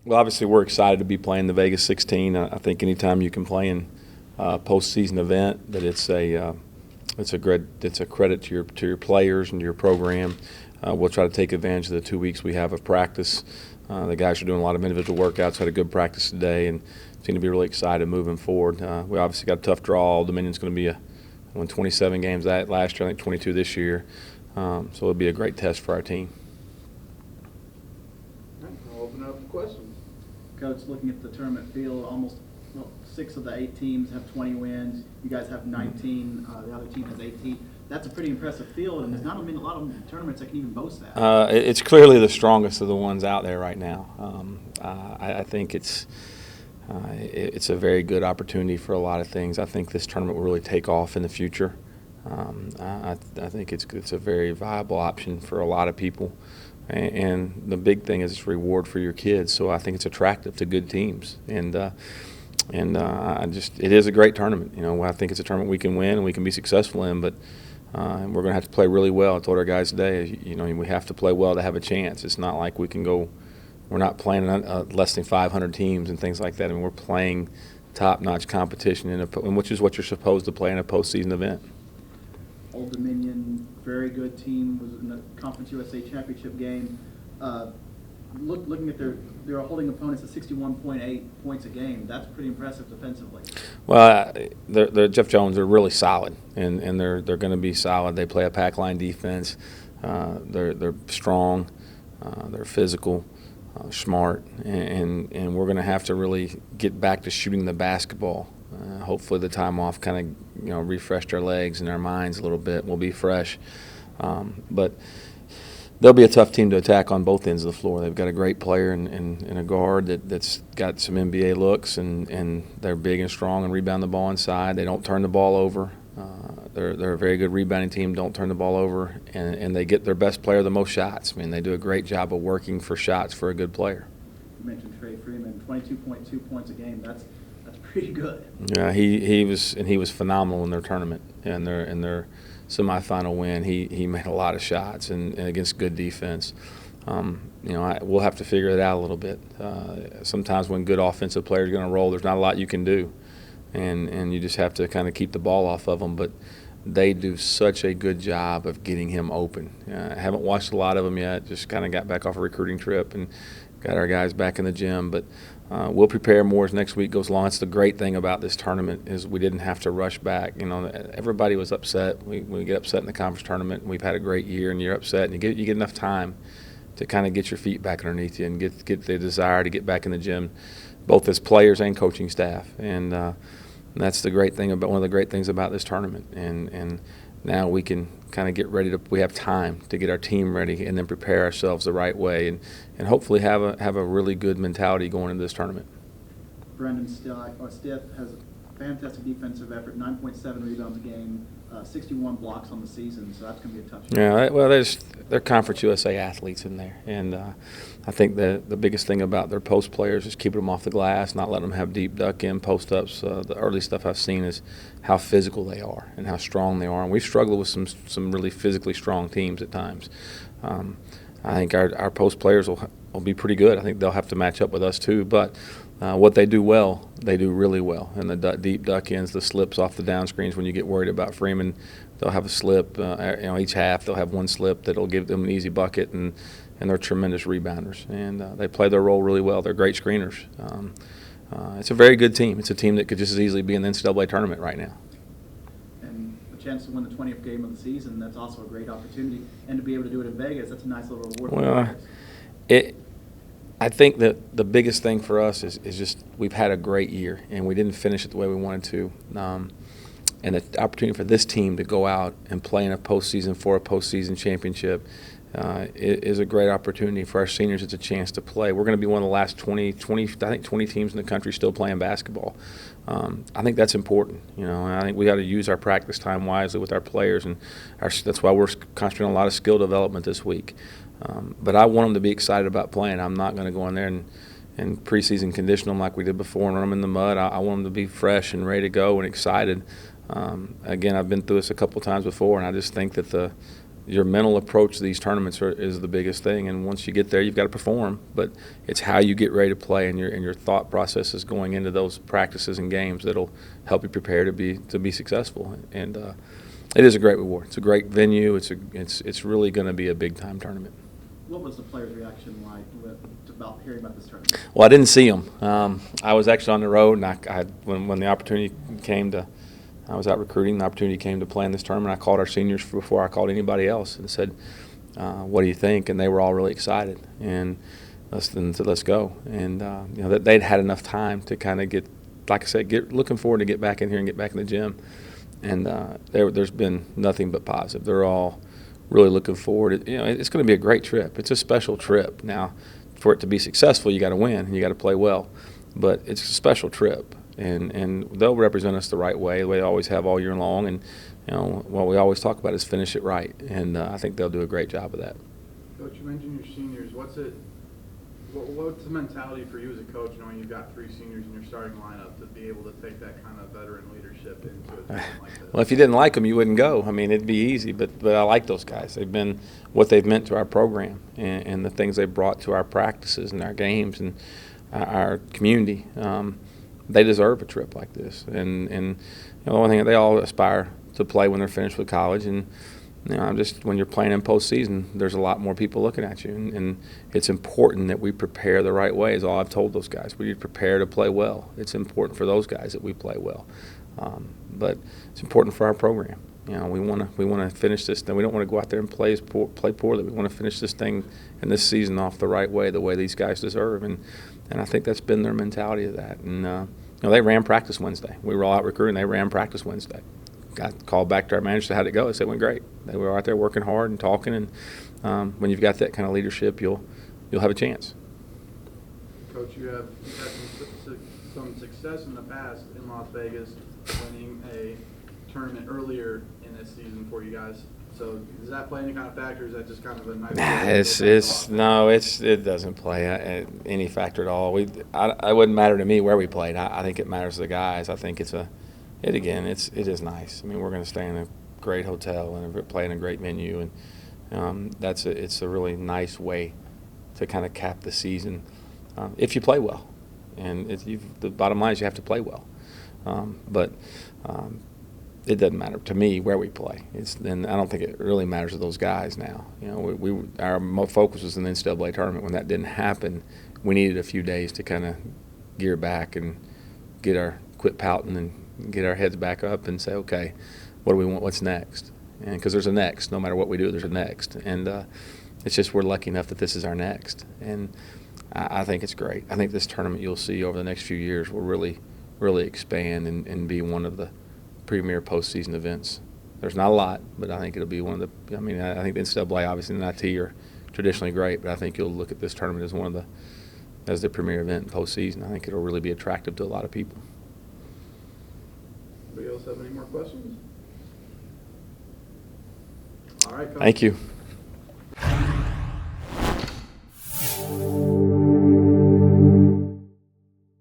Well, obviously, we're excited to be playing the Vegas 16. I think anytime you can play in a postseason event, that it's a credit to your players and to your program. We'll try to take advantage of the 2 weeks we have of practice. The guys are doing a lot of individual workouts. Had a good practice today, and seem to be really excited moving forward. We obviously got a tough draw. Old Dominion's going to be won 27 games last year. I think 22 this year. So it'll be a great test for our team. I'll open it up for questions. Coach, looking at the tournament field, almost 6 of the 8 teams have 20 wins. You guys have 19. The other team has 18. That's a pretty impressive field, and there's not a lot of tournaments that can even boast that. It's clearly the strongest of the ones out there right now. I think it's a very good opportunity for a lot of things. I think this tournament will really take off in the future. I think it's a very viable option for a lot of people. And the big thing is it's reward for your kids, so I think it's attractive to good teams. And it is a great tournament. I think it's a tournament we can win and we can be successful in, but we're going to have to play really well. I told our guys today, we have to play well to have a chance. It's not like we can go. We're not playing less than 500 teams and things like that. I mean, we're playing top-notch competition which is what you're supposed to play in a postseason event. Old Dominion, very good team, was in the Conference USA Championship game. Looking at their holding opponents at 61.8 points a game, that's pretty impressive defensively. Well, they're Jeff Jones. They're really solid, and they're going to be solid. They play a pack line defense. They're strong. They're physical, smart, and we're going to have to really get back to shooting the basketball. Hopefully the time off kind of refreshed our legs and our minds a little bit. We'll be fresh. But they'll be a tough team to attack on both ends of the floor. They've got a great player and a guard that's got some NBA looks, and they're big and strong and rebound the ball inside. They don't turn the ball over. They're a very good rebounding team, don't turn the ball over, and they get their best player the most shots. I mean, they do a great job of working for shots for a good player. You mentioned Trey Freeman, 22.2 points a game. That's pretty good. Yeah, he was phenomenal in their tournament and their semifinal win. He made a lot of shots and against good defense. We'll have to figure it out a little bit. Sometimes when good offensive players are going to roll, there's not a lot you can do, and you just have to kind of keep the ball off of them. But they do such a good job of getting him open. I haven't watched a lot of them yet. Just kind of got back off a recruiting trip and got our guys back in the gym. But we'll prepare more as next week goes along. It's the great thing about this tournament is we didn't have to rush back. Everybody was upset. We get upset in the conference tournament. We've had a great year, and you're upset, and you get enough time to kind of get your feet back underneath you and get the desire to get back in the gym, both as players and coaching staff. And that's the great thing about one of the great things about this tournament. And now we can kind of get ready we have time to get our team ready and then prepare ourselves the right way and hopefully have a really good mentality going into this tournament. Brendan Stith has a fantastic defensive effort, 9.7 rebounds a game, 61 blocks on the season, so that's going to be a tough shot. Yeah, well, they're Conference USA athletes in there, and I think the biggest thing about their post players is keeping them off the glass, not letting them have deep duck-in post-ups. The early stuff I've seen is how physical they are and how strong they are, and we've struggled with some really physically strong teams at times. I think our post players will be pretty good. I think they'll have to match up with us too, but what they do well, they do really well. And the deep duck-ins, the slips off the down screens when you get worried about Freeman, they'll have a slip. Each half they'll have one slip that'll give them an easy bucket, and they're tremendous rebounders. And they play their role really well. They're great screeners. It's a very good team. It's a team that could just as easily be in the NCAA tournament right now. And a chance to win the 20th game of the season, that's also a great opportunity. And to be able to do it in Vegas, that's a nice little reward for the players. I think that the biggest thing for us is just we've had a great year, and we didn't finish it the way we wanted to. And the opportunity for this team to go out and play in a postseason for a postseason championship is a great opportunity for our seniors. It's a chance to play. We're going to be one of the last 20 teams in the country still playing basketball. I think that's important. I think we got to use our practice time wisely with our players, and that's why we're concentrating on a lot of skill development this week. But I want them to be excited about playing. I'm not going to go in there and preseason condition them like we did before and run them in the mud. I want them to be fresh and ready to go and excited. Again, I've been through this a couple times before, and I just think that your mental approach to these tournaments is the biggest thing. And once you get there, you've got to perform. But it's how you get ready to play and your thought processes going into those practices and games that'll help you prepare to be successful. And it is a great reward. It's a great venue. It's really going to be a big time tournament. What was the players' reaction like about hearing about this tournament? Well, I didn't see them. I was actually on the road, and when the opportunity came I was out recruiting. The opportunity came to play in this tournament. I called our seniors before I called anybody else and said, "What do you think?" And they were all really excited. And let's go. And that they'd had enough time to kind of get, like I said, looking forward to get back in here and get back in the gym. And there's been nothing but positive. They're all really looking forward. It's going to be a great trip. It's a special trip. Now, for it to be successful, you got to win and you got to play well. But it's a special trip, and they'll represent us the right way they always have all year long. And what we always talk about is finish it right, and I think they'll do a great job of that. Coach, you mentioned your seniors. What's the mentality for you as a coach, knowing you've got 3 seniors in your starting lineup, to be able to take that kind of veteran leadership into a team like this? Well, if you didn't like them, you wouldn't go. I mean, it'd be easy, but I like those guys. They've been what they've meant to our program and the things they've brought to our practices and our games and our community. They deserve a trip like this. And the only thing, they all aspire to play when they're finished with college. And when you're playing in postseason, there's a lot more people looking at you, and it's important that we prepare the right way. Is all I've told those guys. We need to prepare to play well. It's important for those guys that we play well, but it's important for our program. We want to finish this thing. We don't want to go out there and play poorly. We want to finish this thing and this season off the right way, the way these guys deserve, and I think that's been their mentality of that. And they ran practice Wednesday. We were all out recruiting. They ran practice Wednesday. Got called back to our manager, said, "How'd it go?" I said, "It went great." They were out there working hard and talking, and when you've got that kind of leadership, you'll have a chance. Coach, you've had some success in the past in Las Vegas, winning a tournament earlier in this season for you guys. So does that play any kind of factor? Or is that just kind of a nice? It doesn't play any factor at all. It wouldn't matter to me where we played. I think it matters to the guys. I think it is nice. I mean, we're going to stay in a great hotel and play in a great venue, and it's a really nice way to kind of cap the season if you play well. And the bottom line is you have to play well. But it doesn't matter to me where we play. And I don't think it really matters to those guys now. Our focus was in the NCAA tournament. When that didn't happen, we needed a few days to kind of gear back and quit pouting and get our heads back up and say, okay, what do we want? What's next? And because there's a next, no matter what we do, there's a next. And it's just we're lucky enough that this is our next. And I think it's great. I think this tournament you'll see over the next few years will really, really expand and be one of the premier postseason events. There's not a lot, but I think it'll be one of the. I mean, I think the NCAA, obviously, and IT are traditionally great, but I think you'll look at this tournament as the premier event in postseason. I think it'll really be attractive to a lot of people. Anybody else have any more questions? All right, Coach. Thank you.